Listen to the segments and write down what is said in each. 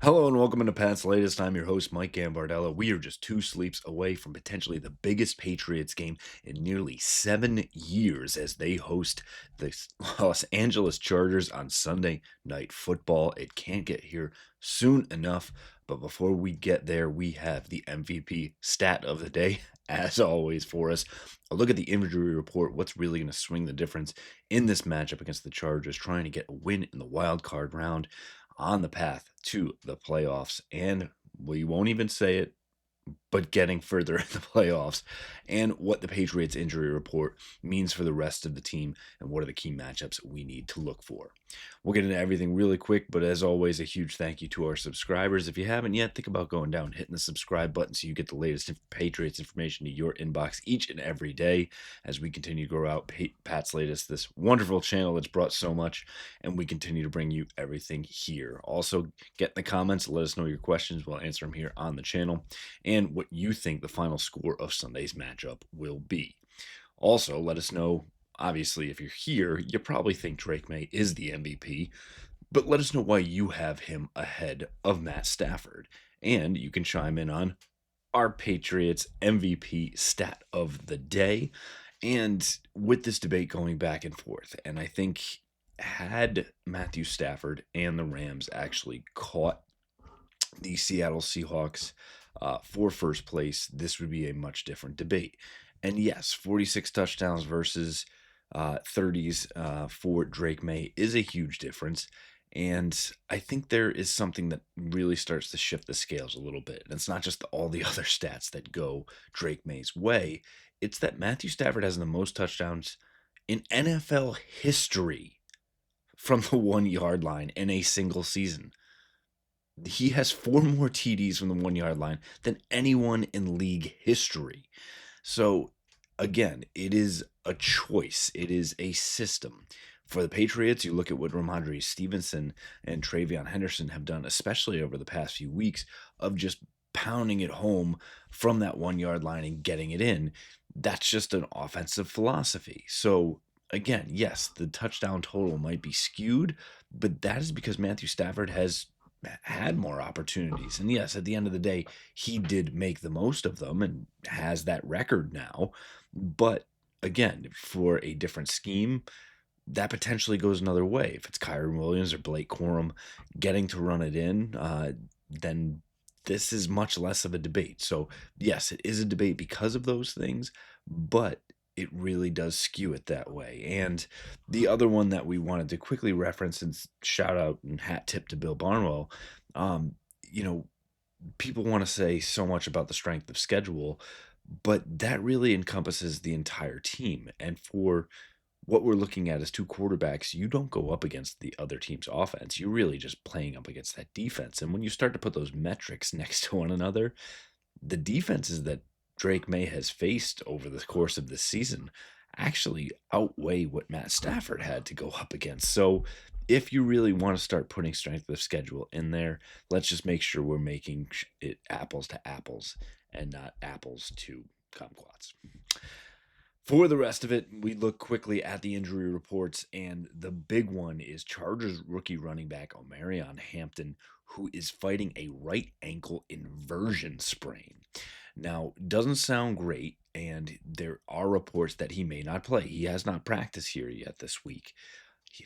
Hello and welcome into Pat's Latest. I'm your host, Mike Gambardella. We are just two sleeps away from potentially the biggest Patriots game in nearly 7 years as they host the Los Angeles Chargers on Sunday Night Football. It can't get here soon enough. But before we get there, we have the MVP stat of the day, as always, for us. A look at the injury report, what's really going to swing the difference in this matchup against the Chargers, trying to get a win in the wild card round on the path to the playoffs. And we won't even say it, but getting further in the playoffs, and what the Patriots injury report means for the rest of the team, and what are the key matchups we need to look for. We'll get into everything really quick, but as always, a huge thank you to our subscribers. If you haven't yet, think about going down, hitting the subscribe button so you get the latest Patriots information to your inbox each and every day as we continue to grow out Pat's Latest, this wonderful channel that's brought so much, and we continue to bring you everything here. Also, get in the comments, let us know your questions. We'll answer them here on the channel, and what you think the final score of Sunday's matchup will be. Also, let us know, obviously, if you're here, you probably think Drake May is the MVP, but let us know why you have him ahead of Matt Stafford. And you can chime in on our Patriots MVP stat of the day. And with this debate going back and forth, and I think had Matthew Stafford and the Rams actually caught the Seattle Seahawks for first place, this would be a much different debate. And yes, 46 touchdowns versus 30s for Drake May is a huge difference. And I think there is something that really starts to shift the scales a little bit. And it's not just all the other stats that go Drake May's way. It's that Matthew Stafford has the most touchdowns in NFL history from the 1 yard line in a single season. He has 4 more TDs from the 1 yard line than anyone in league history. So, again, it is a choice, it is a system. For the Patriots, you look at what Ramondre Stevenson and Travion Henderson have done, especially over the past few weeks, of just pounding it home from that 1 yard line and getting it in. That's just an offensive philosophy. So, again, yes, the touchdown total might be skewed, but that is because Matthew Stafford has had more opportunities. And yes, at the end of the day, he did make the most of them and has that record now. But again, for a different scheme, that potentially goes another way. If it's Kyron Williams or Blake Corum getting to run it in, then this is much less of a debate. So, yes, it is a debate because of those things, but it really does skew it that way. And the other one that we wanted to quickly reference and shout out and hat tip to Bill Barnwell, um, you know, people want to say so much about the strength of schedule, but that really encompasses the entire team. And for what we're looking at as two quarterbacks, you don't go up against the other team's offense. You're really just playing up against that defense. And when you start to put those metrics next to one another, the defenses that Drake May has faced over the course of this season actually outweigh what Matt Stafford had to go up against. So if you really want to start putting strength of schedule in there, let's just make sure we're making it apples to apples and not apples to kumquats. For the rest of it, we look quickly at the injury reports, and the big one is Chargers rookie running back Omarion Hampton, who is fighting a right ankle inversion sprain. Now, doesn't sound great, and there are reports that he may not play. He has not practiced here yet this week.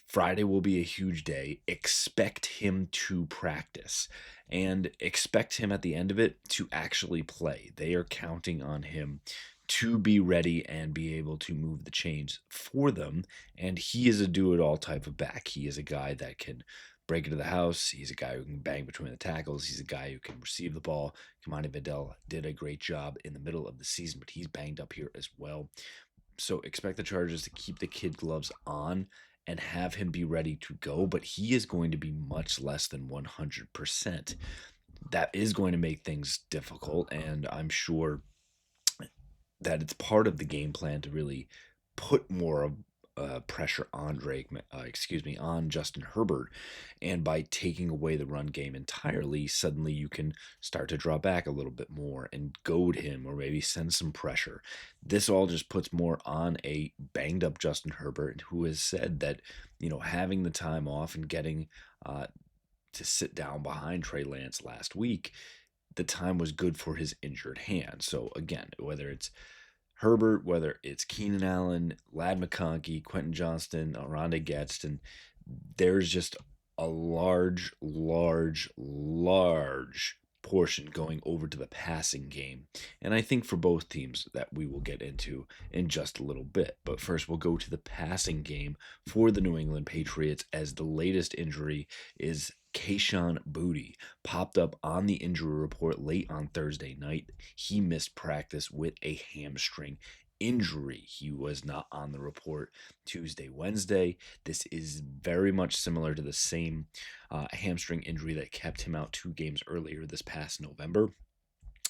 Friday will be a huge day. Expect him to practice and expect him at the end of it to actually play. They are counting on him to be ready and be able to move the chains for them. And he is a do-it-all type of back. He is a guy that can break into the house. He's a guy who can bang between the tackles. He's a guy who can receive the ball. England Patriots did a great job in the middle of the season, but he's banged up here as well. So expect the Chargers to keep the kid gloves on and have him be ready to go, but he is going to be much less than 100%. That is going to make things difficult, and I'm sure that it's part of the game plan to really put more pressure on on Justin Herbert. And by taking away the run game entirely, suddenly you can start to draw back a little bit more and goad him or maybe send some pressure. This all just puts more on a banged up Justin Herbert, who has said that, having the time off and getting to sit down behind Trey Lance last week, the time was good for his injured hand. So again, whether it's Herbert, whether it's Keenan Allen, Lad McConkey, Quentin Johnston, Rondé Gadsden, there's just a large portion going over to the passing game. And I think for both teams that we will get into in just a little bit. But first, we'll go to the passing game for the New England Patriots as the latest injury is Kayshon Boutte popped up on the injury report late on Thursday night. He missed practice with a hamstring injury. He was not on the report Tuesday, Wednesday. This is very much similar to the same hamstring injury that kept him out 2 games earlier this past November.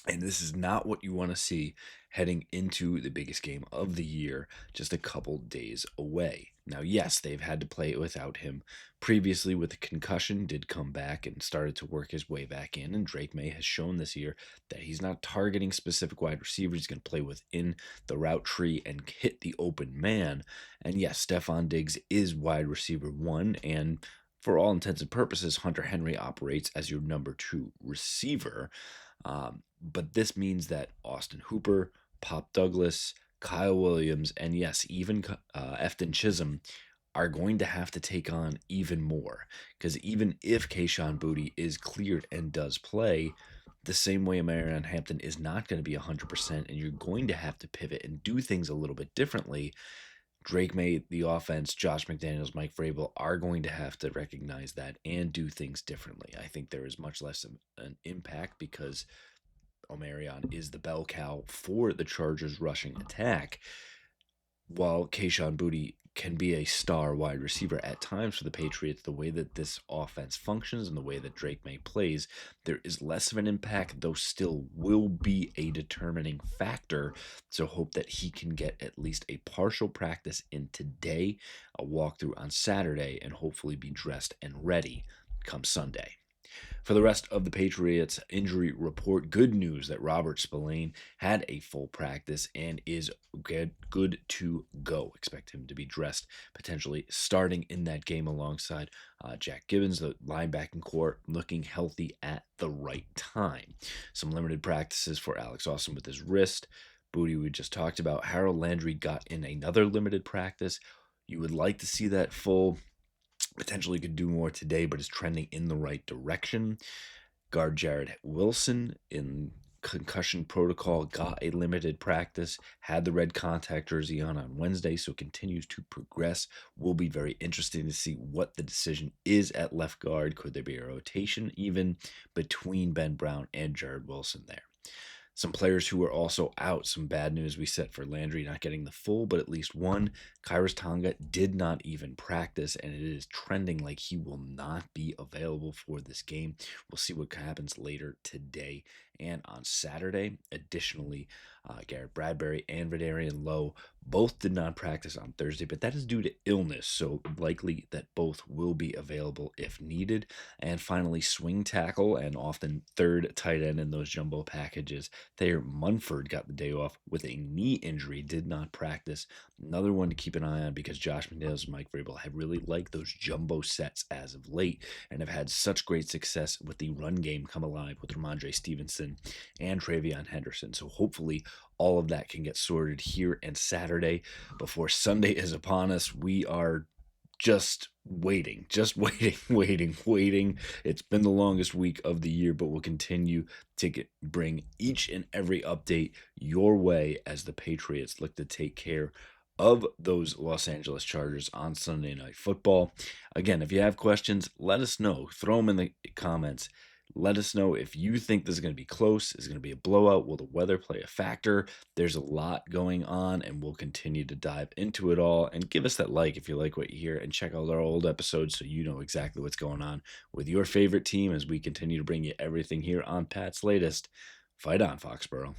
And this is not what you want to see heading into the biggest game of the year, just a couple days away. Now, yes, they've had to play without him previously with a concussion, did come back and started to work his way back in. And Drake May has shown this year that he's not targeting specific wide receivers. He's going to play within the route tree and hit the open man. And yes, Stephon Diggs is wide receiver 1. And for all intents and purposes, Hunter Henry operates as your number 2 receiver. But this means that Austin Hooper, Pop Douglas, Kyle Williams, and yes, even Efton Chisholm are going to have to take on even more. Because even if Kayshon Boutte is cleared and does play, the same way Marion Hampton is not going to be 100%, and you're going to have to pivot and do things a little bit differently. Drake May, the offense, Josh McDaniels, Mike Vrabel are going to have to recognize that and do things differently. I think there is much less of an impact because Omarion is the bell cow for the Chargers' rushing attack, while Kayshon Boutte can be a star wide receiver at times for the Patriots. The way that this offense functions and the way that Drake May plays, there is less of an impact, though still will be a determining factor. So hope that he can get at least a partial practice in today, a walkthrough on Saturday, and hopefully be dressed and ready come Sunday. For the rest of the Patriots injury report, good news that Robert Spillane had a full practice and is good to go. Expect him to be dressed, potentially starting in that game alongside Jack Gibbons, the linebacking core, looking healthy at the right time. Some limited practices for Alex Austin with his wrist. Boutte we just talked about. Harold Landry got in another limited practice. You would like to see that full. Potentially could do more today, but is trending in the right direction. Guard Jared Wilson in concussion protocol got a limited practice, had the red contact jersey on Wednesday, so continues to progress. Will be very interesting to see what the decision is at left guard. Could there be a rotation even between Ben Brown and Jared Wilson there? Some players who are also out. Some bad news we set for Landry not getting the full, but at least one. Kairos Tonga did not even practice, and it is trending like he will not be available for this game. We'll see what happens later today and on Saturday. Additionally, Garrett Bradbury and Vidarian Lowe both did not practice on Thursday, but that is due to illness, so likely that both will be available if needed. And finally, swing tackle and often third tight end in those jumbo packages, Thayer Munford got the day off with a knee injury, did not practice. Another one to keep an eye on because Josh McDaniels and Mike Vrabel have really liked those jumbo sets as of late and have had such great success with the run game come alive with Ramondre Stevenson and Travion Henderson. So hopefully all of that can get sorted here and Saturday before Sunday is upon us. We are just waiting. It's been the longest week of the year, but we'll continue to bring each and every update your way as the Patriots look to take care of those Los Angeles Chargers on Sunday Night Football. Again, if you have questions, let us know. Throw them in the comments. Let us know if you think this is going to be close. Is it going to be a blowout? Will the weather play a factor? There's a lot going on, and we'll continue to dive into it all. And give us that like if you like what you hear, and check out our old episodes so you know exactly what's going on with your favorite team as we continue to bring you everything here on Pat's Latest. Fight on, Foxborough.